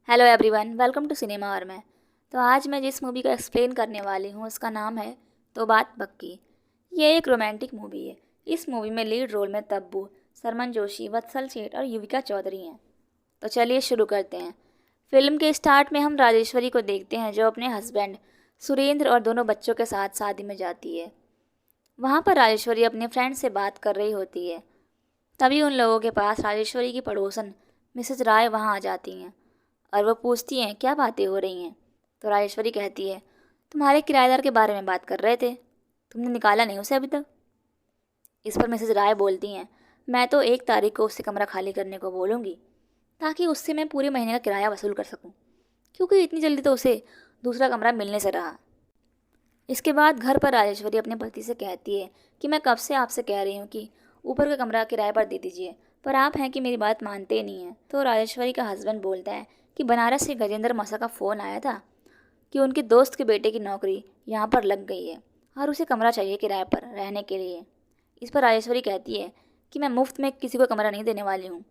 Hello everyone, welcome to cinema और मैं। तो आज मैं जिस मूवी का एक्सप्लेन करने वाली हूँ उसका नाम है तो बात पक्की। ये एक रोमांटिक मूवी है। इस मूवी में लीड रोल में तब्बू, सरमन जोशी, वत्सल सेठ और युविका चौधरी हैं। तो चलिए शुरू करते हैं। फिल्म के स्टार्ट में हम राजेश्वरी को देखते हैं जो अपने हस्बैंड सुरेंद्र और दोनों बच्चों के साथ शादी में जाती है। वहाँ पर राजेश्वरी अपने फ्रेंड से बात कर रही होती है। तभी उन लोगों के पास राजेश्वरी की पड़ोसन मिसेज राय वहाँ आ जाती हैं और वो पूछती हैं क्या बातें हो रही हैं। तो राजेश्वरी कहती है तुम्हारे किराएदार के बारे में बात कर रहे थे, तुमने निकाला नहीं उसे अभी तक। इस पर मिसेज राय बोलती हैं मैं तो 1 तारीख को उससे कमरा खाली करने को बोलूँगी ताकि उससे मैं पूरे महीने का किराया वसूल कर सकूँ, क्योंकि इतनी जल्दी तो उसे दूसरा कमरा मिलने से रहा। इसके बाद घर पर राजेश्वरी अपने पति से कहती है कि मैं कब से आपसे कह रही हूँ कि ऊपर का कमरा किराए पर दे दीजिए, पर आप हैं कि मेरी बात मानते ही नहीं हैं। तो राजेश्वरी का हस्बैंड बोलता है कि बनारस से गजेंद्र मौसा का फ़ोन आया था कि उनके दोस्त के बेटे की नौकरी यहाँ पर लग गई है और उसे कमरा चाहिए किराए पर रहने के लिए। इस पर राजेश्वरी कहती है कि मैं मुफ्त में किसी को कमरा नहीं देने वाली हूँ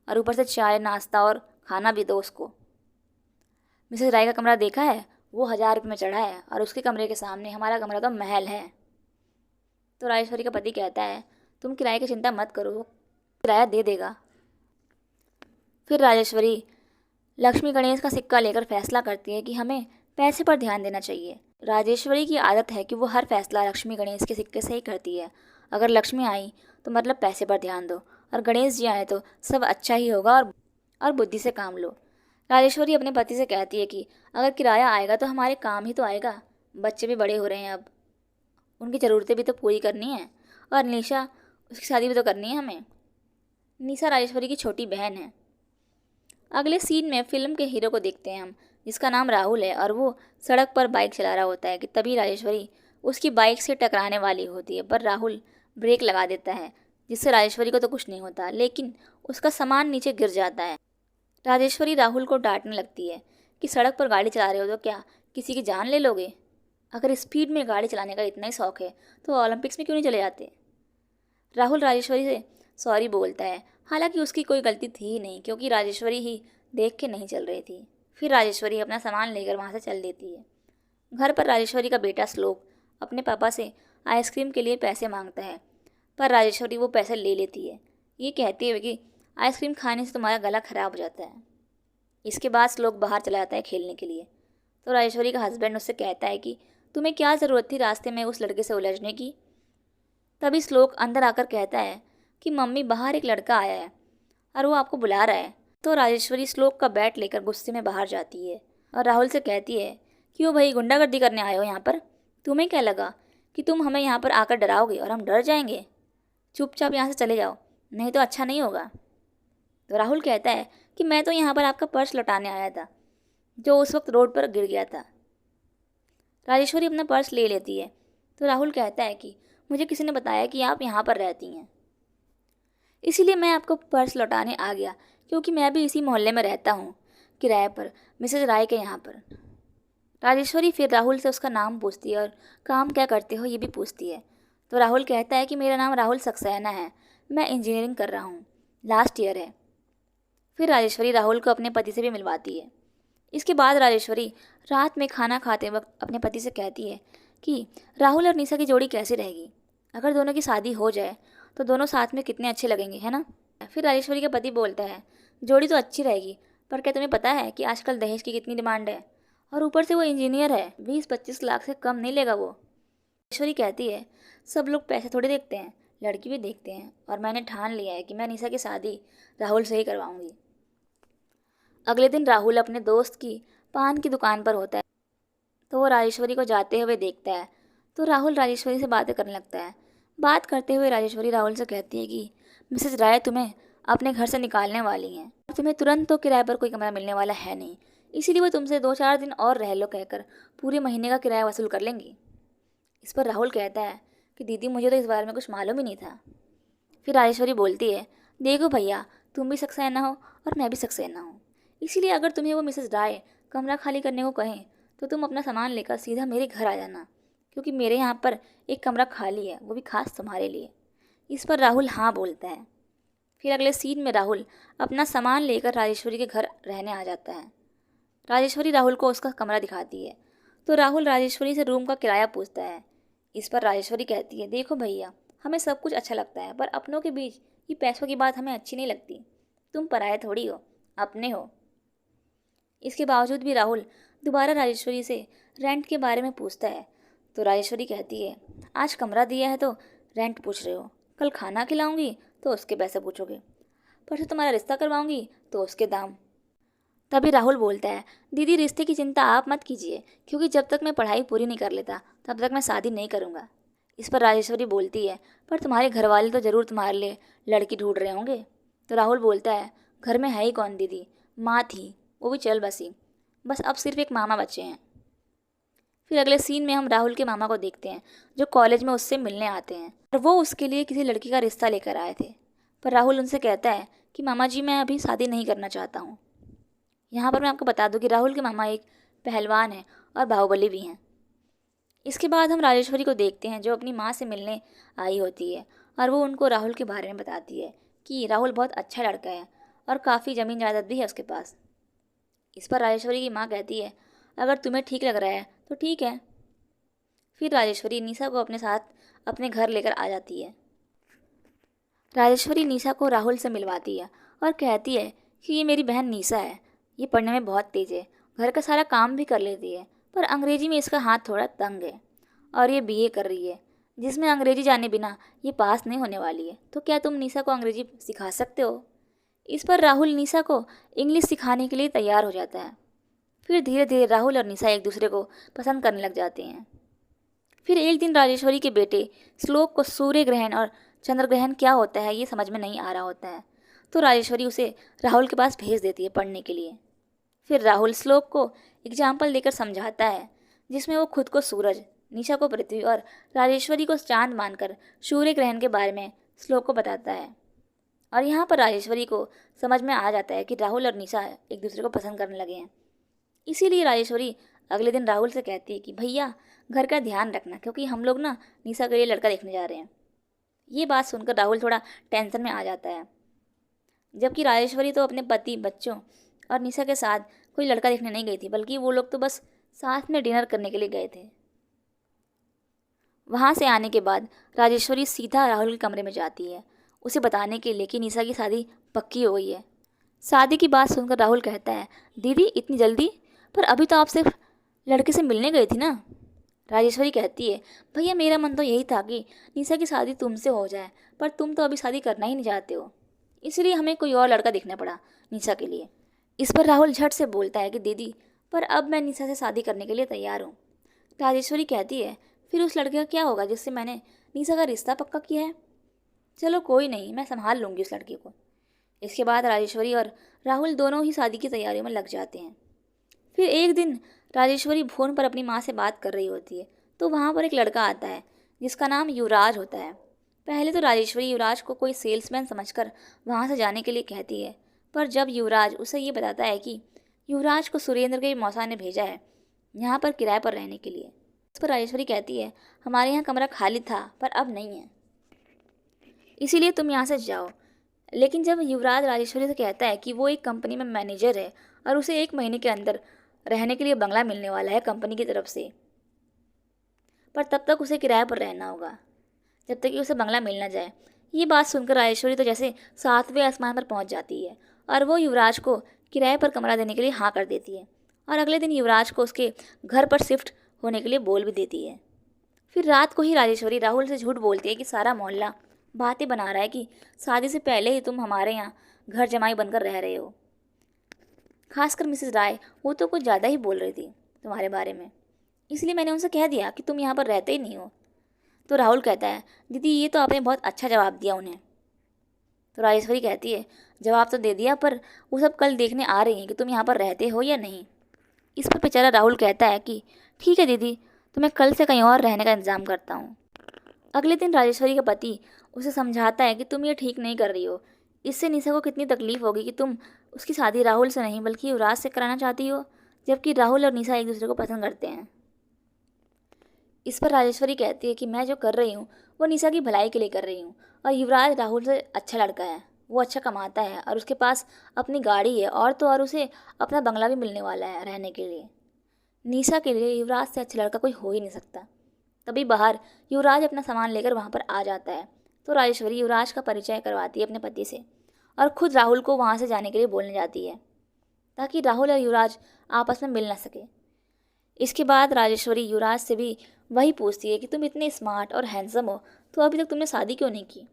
और ऊपर से चाय नाश्ता और खाना भी दो उसको। मिसेज राय का कमरा देखा है, वो 1000 रुपये में चढ़ा है और उसके कमरे के सामने हमारा कमरा तो महल है। तो राजेश्वरी का पति कहता है तुम किराए की चिंता मत करो, वो किराया दे देगा। फिर राजेश्वरी लक्ष्मी गणेश का सिक्का लेकर फैसला करती है कि हमें पैसे पर ध्यान देना चाहिए। राजेश्वरी की आदत है कि वो हर फैसला लक्ष्मी गणेश के सिक्के से ही करती है। अगर लक्ष्मी आई तो मतलब पैसे पर ध्यान दो और गणेश जी आए तो सब अच्छा ही होगा और बुद्धि से काम लो। राजेश्वरी अपने पति से कहती है कि अगर किराया आएगा तो हमारे काम ही तो आएगा, बच्चे भी बड़े हो रहे हैं अब, उनकी ज़रूरतें भी तो पूरी करनी है और निशा उसकी शादी भी तो करनी है हमें। निशा राजेश्वरी की छोटी बहन है। अगले सीन में फिल्म के हीरो को देखते हैं हम, जिसका नाम राहुल है और वो सड़क पर बाइक चला रहा होता है कि तभी राजेश्वरी उसकी बाइक से टकराने वाली होती है, पर राहुल ब्रेक लगा देता है जिससे राजेश्वरी को तो कुछ नहीं होता, लेकिन उसका सामान नीचे गिर जाता है। राजेश्वरी राहुल को डांटने लगती है कि सड़क पर गाड़ी चला रहे हो तो क्या किसी की जान ले लोगे? अगर स्पीड में गाड़ी चलाने का इतना ही शौक है तो ओलंपिक्स में क्यों नहीं चले जाते? राहुल राजेश्वरी से सॉरी बोलता है, हालांकि उसकी कोई गलती थी ही नहीं क्योंकि राजेश्वरी ही देख के नहीं चल रही थी। फिर राजेश्वरी अपना सामान लेकर वहाँ से चल देती है। घर पर राजेश्वरी का बेटा श्लोक अपने पापा से आइसक्रीम के लिए पैसे मांगता है, पर राजेश्वरी वो पैसे ले लेती है, ये कहते हुए कि आइसक्रीम खाने से तुम्हारा गला खराब हो जाता है। इसके बाद श्लोक बाहर चला जाता है खेलने के लिए। तो राजेश्वरी का हस्बैंड उससे कहता है कि तुम्हें क्या ज़रूरत थी रास्ते में उस लड़के से उलझने की। तभी श्लोक अंदर आकर कहता है कि मम्मी बाहर एक लड़का आया है और वो आपको बुला रहा है। तो राजेश्वरी श्लोक का बैट लेकर गुस्से में बाहर जाती है और राहुल से कहती है क्यों भाई गुंडागर्दी करने आए हो यहाँ पर? तुम्हें क्या लगा कि तुम हमें यहाँ पर आकर डराओगे और हम डर जाएंगे? चुपचाप यहाँ से चले जाओ, नहीं तो अच्छा नहीं होगा। तो राहुल कहता है कि मैं तो यहाँ पर आपका पर्स लौटाने आया था जो उस वक्त रोड पर गिर गया था। राजेश्वरी अपना पर्स ले लेती है। तो राहुल कहता है कि मुझे किसी ने बताया कि आप यहाँ पर रहती हैं, इसीलिए मैं आपको पर्स लौटाने आ गया, क्योंकि मैं भी इसी मोहल्ले में रहता हूँ किराए पर, मिसेज राय के यहाँ पर। राजेश्वरी फिर राहुल से उसका नाम पूछती है और काम क्या करते हो ये भी पूछती है। तो राहुल कहता है कि मेरा नाम राहुल सक्सेना है, मैं इंजीनियरिंग कर रहा हूँ, लास्ट ईयर है। फिर राजेश्वरी राहुल को अपने पति से भी मिलवाती है। इसके बाद राजेश्वरी रात में खाना खाते वक्त अपने पति से कहती है कि राहुल और निशा की जोड़ी कैसी रहेगी, अगर दोनों की शादी हो जाए तो दोनों साथ में कितने अच्छे लगेंगे, है ना? फिर राजेश्वरी का पति बोलता है जोड़ी तो अच्छी रहेगी, पर क्या तुम्हें पता है कि आजकल दहेज की कितनी डिमांड है, और ऊपर से वो इंजीनियर है, 20-25 लाख से कम नहीं लेगा वो। राजेश्वरी कहती है सब लोग पैसे थोड़ी देखते हैं, लड़की भी देखते हैं, और मैंने ठान लिया है कि मैं निशा की शादी राहुल से ही करवाऊंगी। अगले दिन राहुल अपने दोस्त की पान की दुकान पर होता है, तो वो राजेश्वरी को जाते हुए देखता है। तो राहुल राजेश्वरी से बातें करने लगता है। बात करते हुए राजेश्वरी राहुल से कहती है कि मिसेज राय तुम्हें अपने घर से निकालने वाली हैं और तुम्हें तुरंत तो किराए पर कोई कमरा मिलने वाला है नहीं, इसीलिए वो तुमसे 2-4 दिन और रह लो कहकर पूरे महीने का किराया वसूल कर लेंगी। इस पर राहुल कहता है कि दीदी मुझे तो इस बारे में कुछ मालूम ही नहीं था। फिर राजेश्वरी बोलती है देखो भैया, तुम भी सक्सेना हो और मैं भी सक्सेना हूँ, इसीलिए अगर तुम्हें वो मिसेज राय कमरा खाली करने को कहें तो तुम अपना सामान लेकर सीधा मेरे घर आ जाना, क्योंकि मेरे यहाँ पर एक कमरा खाली है, वो भी खास तुम्हारे लिए। इस पर राहुल हाँ बोलता है। फिर अगले सीन में राहुल अपना सामान लेकर राजेश्वरी के घर रहने आ जाता है। राजेश्वरी राहुल को उसका कमरा दिखाती है तो राहुल राजेश्वरी से रूम का किराया पूछता है। इस पर राजेश्वरी कहती है, देखो भैया, हमें सब कुछ अच्छा लगता है पर अपनों के बीच ये पैसों की बात हमें अच्छी नहीं लगती। तुम पराये थोड़ी हो, अपने हो। इसके बावजूद भी राहुल दोबारा राजेश्वरी से रेंट के बारे में पूछता है तो राजेश्वरी कहती है, आज कमरा दिया है तो रेंट पूछ रहे हो, कल खाना खिलाऊंगी तो उसके पैसे पूछोगे, परसों तुम्हारा रिश्ता करवाऊंगी तो उसके दाम। तभी राहुल बोलता है, दीदी रिश्ते की चिंता आप मत कीजिए, क्योंकि जब तक मैं पढ़ाई पूरी नहीं कर लेता तब तक मैं शादी नहीं करूँगा। इस पर राजेश्वरी बोलती है, पर तुम्हारे घर वाले तो ज़रूर तुम्हारे लिए लड़की ढूंढ रहे होंगे। तो राहुल बोलता है, घर में है ही कौन दीदी, माँ थी, वो भी चल बसी, बस अब सिर्फ एक मामा बच्चे हैं। फिर अगले सीन में हम राहुल के मामा को देखते हैं जो कॉलेज में उससे मिलने आते हैं और वो उसके लिए किसी लड़की का रिश्ता लेकर आए थे। पर राहुल उनसे कहता है कि मामा जी, मैं अभी शादी नहीं करना चाहता हूँ। यहाँ पर मैं आपको बता दूं कि राहुल के मामा एक पहलवान हैं और बाहुबली भी हैं। इसके बाद हम राजेश्वरी को देखते हैं जो अपनी माँ से मिलने आई होती है और वो उनको राहुल के बारे में बताती है कि राहुल बहुत अच्छा लड़का है और काफ़ी ज़मीन जायदाद भी है उसके पास। इस पर राजेश्वरी की माँ कहती है, अगर तुम्हें ठीक लग रहा है तो ठीक है। फिर राजेश्वरी निशा को अपने साथ अपने घर लेकर आ जाती है। राजेश्वरी निशा को राहुल से मिलवाती है और कहती है कि ये मेरी बहन निशा है, ये पढ़ने में बहुत तेज़ है, घर का सारा काम भी कर लेती है, पर अंग्रेजी में इसका हाथ थोड़ा तंग है और ये बीए कर रही है, जिसमें अंग्रेजी जाने बिना ये पास नहीं होने वाली है। तो क्या तुम निशा को अंग्रेजी सिखा सकते हो? इस पर राहुल निशा को इंग्लिश सिखाने के लिए तैयार हो जाता है। फिर धीरे धीरे राहुल और निशा एक दूसरे को पसंद करने लग जाते हैं। फिर एक दिन राजेश्वरी के बेटे श्लोक को सूर्य ग्रहण और चंद्र ग्रहण क्या होता है ये समझ में नहीं आ रहा होता है, तो राजेश्वरी उसे राहुल के पास भेज देती है पढ़ने के लिए। फिर राहुल श्लोक को एग्जाम्पल देकर समझाता है, जिसमें वो खुद को सूरज, निशा को पृथ्वी और राजेश्वरी को चांद मानकर सूर्य ग्रहण के बारे में श्लोक को बताता है। और यहाँ पर राजेश्वरी को समझ में आ जाता है कि राहुल और निशा एक दूसरे को पसंद करने लगे हैं। इसीलिए राजेश्वरी अगले दिन राहुल से कहती है कि भैया, घर का ध्यान रखना, क्योंकि हम लोग ना निशा के लिए लड़का देखने जा रहे हैं। ये बात सुनकर राहुल थोड़ा टेंशन में आ जाता है, जबकि राजेश्वरी तो अपने पति, बच्चों और निशा के साथ कोई लड़का देखने नहीं गई थी, बल्कि वो लोग तो बस साथ में डिनर करने के लिए गए थे। वहाँ से आने के बाद राजेश्वरी सीधा राहुल के कमरे में जाती है उसे बताने के लिए कि निशा की शादी पक्की हो गई है। शादी की बात सुनकर राहुल कहता है, दीदी इतनी जल्दी, पर अभी तो आप सिर्फ लड़के से मिलने गई थी ना। राजेश्वरी कहती है, भैया मेरा मन तो यही था कि निशा की शादी तुमसे हो जाए, पर तुम तो अभी शादी करना ही नहीं चाहते हो, इसलिए हमें कोई और लड़का देखना पड़ा निशा के लिए। इस पर राहुल झट से बोलता है कि दीदी, पर अब मैं निशा से शादी करने के लिए तैयार हूँ। राजेश्वरी कहती है, फिर उस लड़के का क्या होगा जिससे मैंने निशा का रिश्ता पक्का किया है? चलो कोई नहीं, मैं संभाल लूँगी उस लड़के को। इसके बाद राजेश्वरी और राहुल दोनों ही शादी की तैयारियों में लग जाते हैं। फिर एक दिन राजेश्वरी फ़ोन पर अपनी माँ से बात कर रही होती है तो वहाँ पर एक लड़का आता है जिसका नाम युवराज होता है। पहले तो राजेश्वरी युवराज को कोई सेल्समैन समझकर वहाँ से जाने के लिए कहती है, पर जब युवराज उसे ये बताता है कि युवराज को सुरेंद्र के मौसा ने भेजा है यहाँ पर किराए पर रहने के लिए, इस पर राजेश्वरी कहती है, हमारे यहाँ कमरा खाली था पर अब नहीं है, इसीलिए तुम यहाँ से जाओ। लेकिन जब युवराज राजेश्वरी से कहता है कि वो एक कंपनी में मैनेजर है और उसे 1 महीने के अंदर रहने के लिए बंगला मिलने वाला है कंपनी की तरफ से, पर तब तक उसे किराए पर रहना होगा जब तक कि उसे बंगला मिल ना जाए। ये बात सुनकर राजेश्वरी तो जैसे 7वें आसमान पर पहुंच जाती है और वो युवराज को किराए पर कमरा देने के लिए हाँ कर देती है और अगले दिन युवराज को उसके घर पर शिफ्ट होने के लिए बोल भी देती है। फिर रात को ही राजेश्वरी राहुल से झूठ बोलती है कि सारा मोहल्ला बातें बना रहा है कि शादी से पहले ही तुम हमारे यहाँ घर जमाई बनकर रह रहे हो। खासकर मिसेस राय, वो तो कुछ ज़्यादा ही बोल रही थी तुम्हारे बारे में, इसलिए मैंने उनसे कह दिया कि तुम यहाँ पर रहते ही नहीं हो। तो राहुल कहता है, दीदी ये तो आपने बहुत अच्छा जवाब दिया उन्हें। तो राजेश्वरी कहती है, जवाब तो दे दिया, पर वो सब कल देखने आ रही हैं कि तुम यहाँ पर रहते हो या नहीं। इस पर बेचारा राहुल कहता है कि ठीक है दीदी, तो मैं कल से कहीं और रहने का इंतज़ाम करता हूँ। अगले दिन राजेश्वरी का पति उसे समझाता है कि तुम ये ठीक नहीं कर रही हो, इससे निशा को कितनी तकलीफ होगी कि तुम उसकी शादी राहुल से नहीं बल्कि युवराज से कराना चाहती हो, जबकि राहुल और निशा एक दूसरे को पसंद करते हैं। इस पर राजेश्वरी कहती है कि मैं जो कर रही हूँ वो निशा की भलाई के लिए कर रही हूँ और युवराज राहुल से अच्छा लड़का है, वो अच्छा कमाता है और उसके पास अपनी गाड़ी है, और तो और उसे अपना बंगला भी मिलने वाला है रहने के लिए। निशा के लिए युवराज से अच्छा लड़का कोई हो ही नहीं सकता। तभी बाहर युवराज अपना सामान लेकर वहाँ पर आ जाता है, तो राजेश्वरी युवराज का परिचय करवाती है अपने पति से और खुद राहुल को वहाँ से जाने के लिए बोलने जाती है, ताकि राहुल और युवराज आपस में मिल ना सके। इसके बाद राजेश्वरी युवराज से भी वही पूछती है कि तुम इतने स्मार्ट और हैंडसम हो, तो अभी तक तुमने शादी क्यों नहीं की।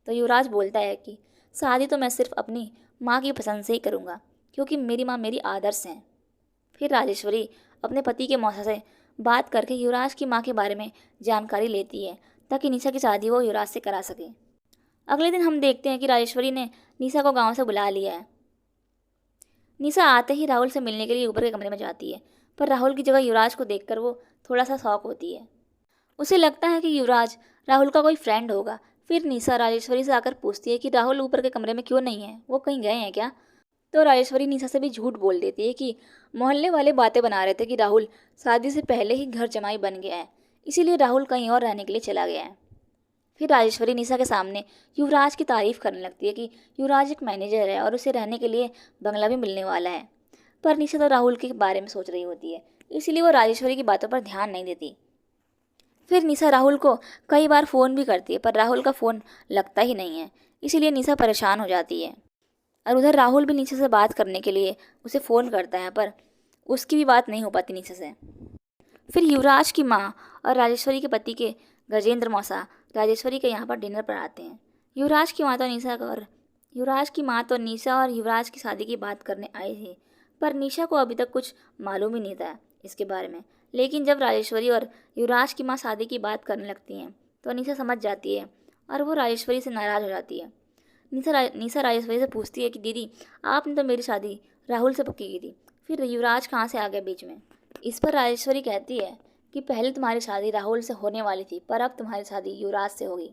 तो युवराज बोलता है कि शादी तो मैं सिर्फ अपनी माँ की पसंद से ही करूँगा, क्योंकि मेरी माँ मेरी आदर्श हैं। फिर राजेश्वरी अपने पति के मौसा से बात करके युवराज की माँ के बारे में जानकारी लेती है, ताकि निशा की शादी वो युवराज से करा सके। अगले दिन हम देखते हैं कि राजेश्वरी ने निशा को गांव से बुला लिया है। निशा आते ही राहुल से मिलने के लिए ऊपर के कमरे में जाती है, पर राहुल की जगह युवराज को देखकर वो थोड़ा सा शॉक होती है। उसे लगता है कि युवराज राहुल का कोई फ्रेंड होगा। फिर निशा राजेश्वरी से आकर पूछती है कि राहुल ऊपर के कमरे में क्यों नहीं है, वो कहीं गए हैं क्या। तो राजेश्वरी निशा से भी झूठ बोल देती है कि मोहल्ले वाले बातें बना रहे थे कि राहुल शादी से पहले ही घर जमाई बन गया है, इसीलिए राहुल कहीं और रहने के लिए चला गया है। फिर राजेश्वरी निशा के सामने युवराज की तारीफ करने लगती है कि युवराज एक मैनेजर है और उसे रहने के लिए बंगला भी मिलने वाला है। पर निशा तो राहुल के बारे में सोच रही होती है, इसीलिए वो राजेश्वरी की बातों पर ध्यान नहीं देती। फिर निशा राहुल को कई बार फ़ोन भी करती है, पर राहुल का फ़ोन लगता ही नहीं है, इसीलिए निशा परेशान हो जाती है। और उधर राहुल भी निशा से बात करने के लिए उसे फ़ोन करता है, पर उसकी भी बात नहीं हो पाती निशा से। फिर युवराज की माँ और राजेश्वरी के पति के गजेंद्र मौसा राजेश्वरी के यहाँ पर डिनर पर आते हैं। युवराज की माँ तो निशा और युवराज की शादी की बात करने आई थी, पर निशा को अभी तक कुछ मालूम ही नहीं था इसके बारे में। लेकिन जब राजेश्वरी और युवराज की माँ शादी की बात करने लगती हैं, तो निशा समझ जाती है और वो राजेश्वरी से नाराज़ हो जाती है। निशा राजेश्वरी से पूछती है कि दीदी, आपने तो मेरी शादी राहुल से पक्की की थी, फिर युवराज कहाँ से आ गया बीच में। इस पर राजेश्वरी कहती है कि पहले तुम्हारी शादी राहुल से होने वाली थी, पर अब तुम्हारी शादी युवराज से होगी।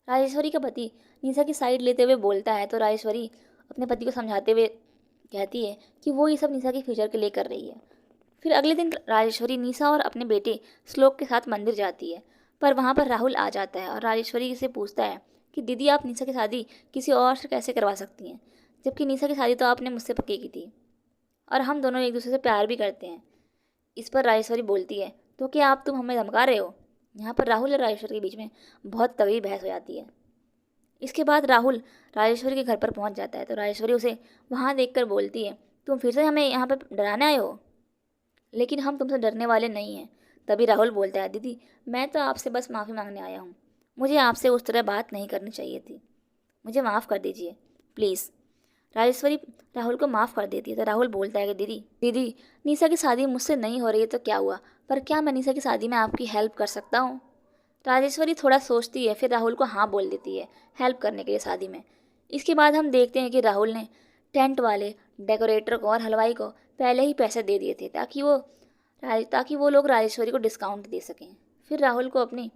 राजेश्वरी का पति निशा की साइड लेते हुए बोलता है, तो राजेश्वरी अपने पति को समझाते हुए कहती है कि वो ये सब निशा के फ्यूचर के लिए कर रही है। फिर अगले दिन राजेश्वरी निशा और अपने बेटे श्लोक के साथ मंदिर जाती है, पर वहाँ पर राहुल आ जाता है और राजेश्वरी से पूछता है कि दीदी, आप निशा की शादी किसी और से कैसे करवा सकती हैं, जबकि निशा की शादी तो आपने मुझसे पक्की की थी और हम दोनों एक दूसरे से प्यार भी करते हैं। इस पर राजेश्वरी बोलती है, तो क्या तुम हमें धमका रहे हो। यहाँ पर राहुल और राजेश्वरी के बीच में बहुत तगड़ी बहस हो जाती है। इसके बाद राहुल राजेश्वरी के घर पर पहुँच जाता है, तो राजेश्वरी उसे वहाँ देखकर बोलती है, तुम फिर से हमें यहाँ पर डराने आए हो। लेकिन हम तुमसे डरने वाले नहीं हैं। तभी राहुल बोलता है, दीदी, मैं तो आपसे बस माफ़ी मांगने आया हूँ, मुझे आपसे उस तरह बात नहीं करनी चाहिए थी, मुझे माफ़ कर दीजिए प्लीज़। राजेश्वरी राहुल को माफ़ कर देती है, तो राहुल बोलता है कि दीदी, निशा की शादी मुझसे नहीं हो रही है तो क्या हुआ, पर क्या मैं निशा की शादी में आपकी हेल्प कर सकता हूँ। राजेश्वरी थोड़ा सोचती है, फिर राहुल को हाँ बोल देती है हेल्प करने के लिए शादी में। इसके बाद हम देखते हैं कि राहुल ने टेंट वाले डेकोरेटर को और हलवाई को पहले ही पैसे दे दिए थे, ताकि वो लोग राजेश्वरी को डिस्काउंट दे सकें। फिर राहुल को अपनी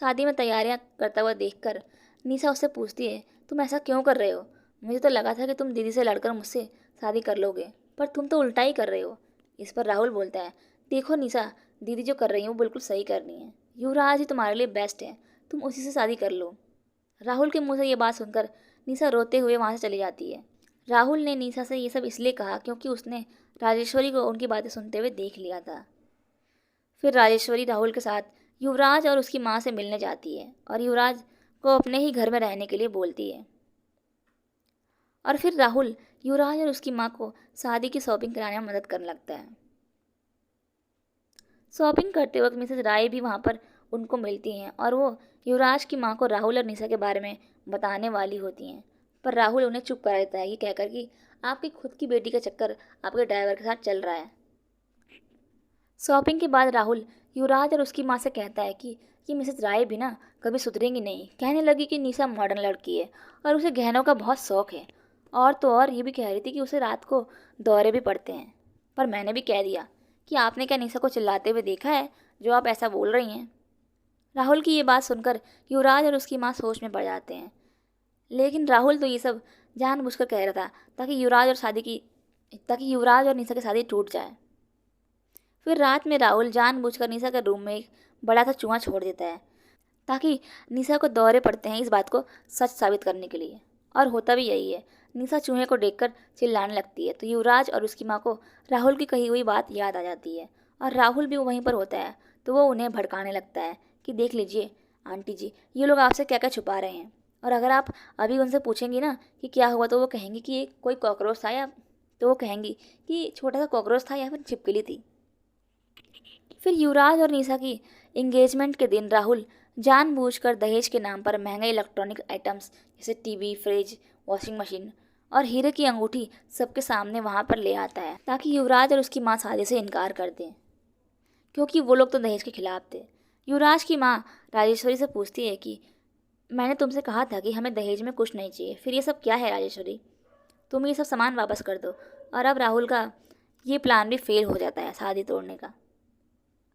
शादी में तैयारियां करता हुआ देखकर निशा उससे पूछती है, तुम ऐसा क्यों कर रहे हो, मुझे तो लगा था कि तुम दीदी से लड़कर मुझसे शादी कर लोगे, पर तुम तो उल्टा ही कर रहे हो। इस पर राहुल बोलता है, देखो निशा, दीदी जो कर रही है वो बिल्कुल सही कर रही है, युवराज ही तुम्हारे लिए बेस्ट है, तुम उसी से शादी कर लो। राहुल के मुंह से ये बात सुनकर निशा रोते हुए वहाँ से चली जाती है। राहुल ने निशा से ये सब इसलिए कहा क्योंकि उसने राजेश्वरी को उनकी बातें सुनते हुए देख लिया था। फिर राजेश्वरी राहुल के साथ युवराज और उसकी माँ से मिलने जाती है और युवराज को अपने ही घर में रहने के लिए बोलती है। और फिर राहुल युवराज और उसकी माँ को शादी की शॉपिंग कराने में मदद करने लगता है। शॉपिंग करते वक्त मिसेस राय भी वहाँ पर उनको मिलती हैं और वो युवराज की माँ को राहुल और निशा के बारे में बताने वाली होती हैं, पर राहुल उन्हें चुप करा देता है, ये कहकर कि आपकी खुद की बेटी का चक्कर आपके ड्राइवर के साथ चल रहा है। शॉपिंग के बाद राहुल युवराज और उसकी माँ से कहता है कि ये मिसेस राय भी ना कभी सुधरेंगी नहीं। कहने लगी कि निशा मॉडर्न लड़की है और उसे गहनों का बहुत शौक है, और तो और ये भी कह रही थी कि उसे रात को दौरे भी पड़ते हैं। पर मैंने भी कह दिया कि आपने क्या निशा को चिल्लाते हुए देखा है जो आप ऐसा बोल रही हैं। राहुल की ये बात सुनकर युवराज और उसकी माँ सोच में पड़ जाते हैं, लेकिन राहुल तो ये सब जानबूझकर कह रहा था ताकि युवराज और निशा की शादी टूट जाए। फिर रात में राहुल जानबूझकर निशा के रूम में एक बड़ा सा चूहा छोड़ देता है, ताकि निशा को दौरे पड़ते हैं इस बात को सच साबित करने के लिए। और होता भी यही है। निशा चूहे को देखकर चिल्लाने लगती है तो युवराज और उसकी माँ को राहुल की कही हुई बात याद आ जाती है और राहुल भी वहीं पर होता है तो वो उन्हें भड़काने लगता है कि देख लीजिए आंटी जी, ये लोग आपसे क्या क्या छुपा रहे हैं, और अगर आप अभी उनसे पूछेंगी ना कि क्या हुआ तो वो कहेंगी कि ये कोई कॉकरोच था, या तो वो कहेंगी कि छोटा सा कॉकरोच था या फिर छिपकली थी। फिर युवराज और निशा की एंगेजमेंट के दिन राहुल जानबूझकर दहेज के नाम पर महंगे इलेक्ट्रॉनिक आइटम्स जैसे टीवी, फ्रिज, वॉशिंग मशीन और हीरे की अंगूठी सबके सामने वहां पर ले आता है ताकि युवराज और उसकी माँ शादी से इनकार कर दें, क्योंकि वो लोग तो दहेज के खिलाफ थे। युवराज की माँ राजेश्वरी से पूछती है कि मैंने तुमसे कहा था कि हमें दहेज में कुछ नहीं चाहिए, फिर ये सब क्या है राजेश्वरी, तुम ये सब सामान वापस कर दो। और अब राहुल का ये प्लान भी फेल हो जाता है शादी तोड़ने का।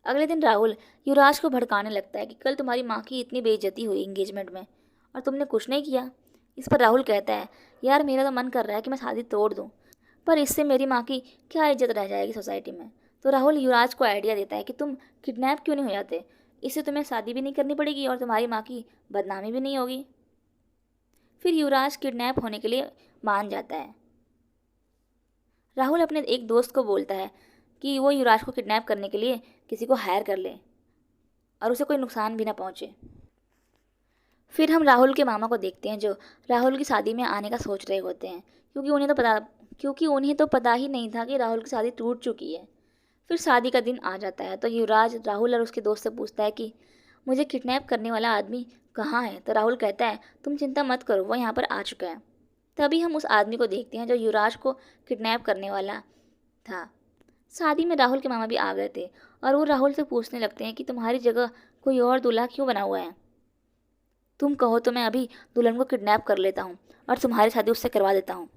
अगले दिन राहुल युवराज को भड़काने लगता है कि कल तुम्हारी माँ की इतनी बेइज्जती हुई एंगेजमेंट में और तुमने कुछ नहीं किया। इस पर राहुल कहता है यार मेरा तो मन कर रहा है कि मैं शादी तोड़ दूँ, पर इससे मेरी माँ की क्या इज्जत रह जाएगी सोसाइटी में। तो राहुल युवराज को आइडिया देता है कि तुम किडनैप क्यों नहीं हो जाते, इससे तुम्हें शादी भी नहीं करनी पड़ेगी और तुम्हारी माँ की बदनामी भी नहीं होगी। फिर युवराज किडनैप होने के लिए मान जाता है। राहुल अपने एक दोस्त को बोलता है कि वो युवराज को किडनैप करने के लिए किसी को हायर कर ले और उसे कोई नुकसान भी ना पहुंचे। फिर हम राहुल के मामा को देखते हैं जो राहुल की शादी में आने का सोच रहे होते हैं क्योंकि उन्हें तो पता ही नहीं था कि राहुल की शादी टूट चुकी है। फिर शादी का दिन आ जाता है तो युवराज राहुल और उसके दोस्त से पूछता है कि मुझे किडनैप करने वाला आदमी कहाँ है। तो राहुल कहता है तुम चिंता मत करो, वो यहाँ पर आ चुका है। तभी हम उस आदमी को देखते हैं जो युवराज को किडनैप करने वाला था। शादी में राहुल के मामा भी आ गए थे और वो राहुल से पूछने लगते हैं कि तुम्हारी जगह कोई और दूल्हा क्यों बना हुआ है, तुम कहो तो मैं अभी दुल्हन को किडनैप कर लेता हूँ और तुम्हारी शादी उससे करवा देता हूँ।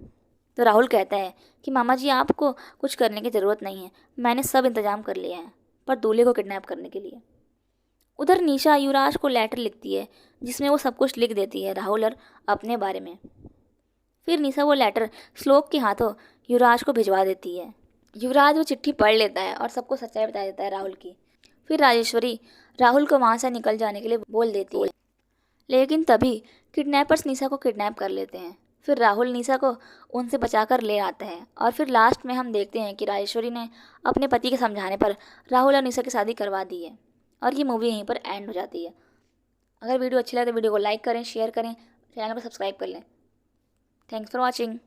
तो राहुल कहता है कि मामा जी आपको कुछ करने की ज़रूरत नहीं है, मैंने सब इंतजाम कर लिया है पर दूल्हे को किडनैप करने के लिए। उधर निशा युवराज को लेटर लिखती है जिसमें वो सब कुछ लिख देती है राहुल और अपने बारे में। फिर निशा वो लेटर श्लोक के हाथों युवराज को भिजवा देती है। युवराज वो चिट्ठी पढ़ लेता है और सबको सच्चाई बता देता है राहुल की। फिर राजेश्वरी राहुल को वहाँ से निकल जाने के लिए बोल देती है, लेकिन तभी किडनैपर्स निशा को किडनैप कर लेते हैं। फिर राहुल निशा को उनसे बचाकर ले आता है और फिर लास्ट में हम देखते हैं कि राजेश्वरी ने अपने पति के समझाने पर राहुल और निशा की शादी करवा दी है और ये मूवी यहीं पर एंड हो जाती है। अगर वीडियो अच्छी लगे तो वीडियो को लाइक करें, शेयर करें, चैनल को सब्सक्राइब कर लें। Thanks for watching.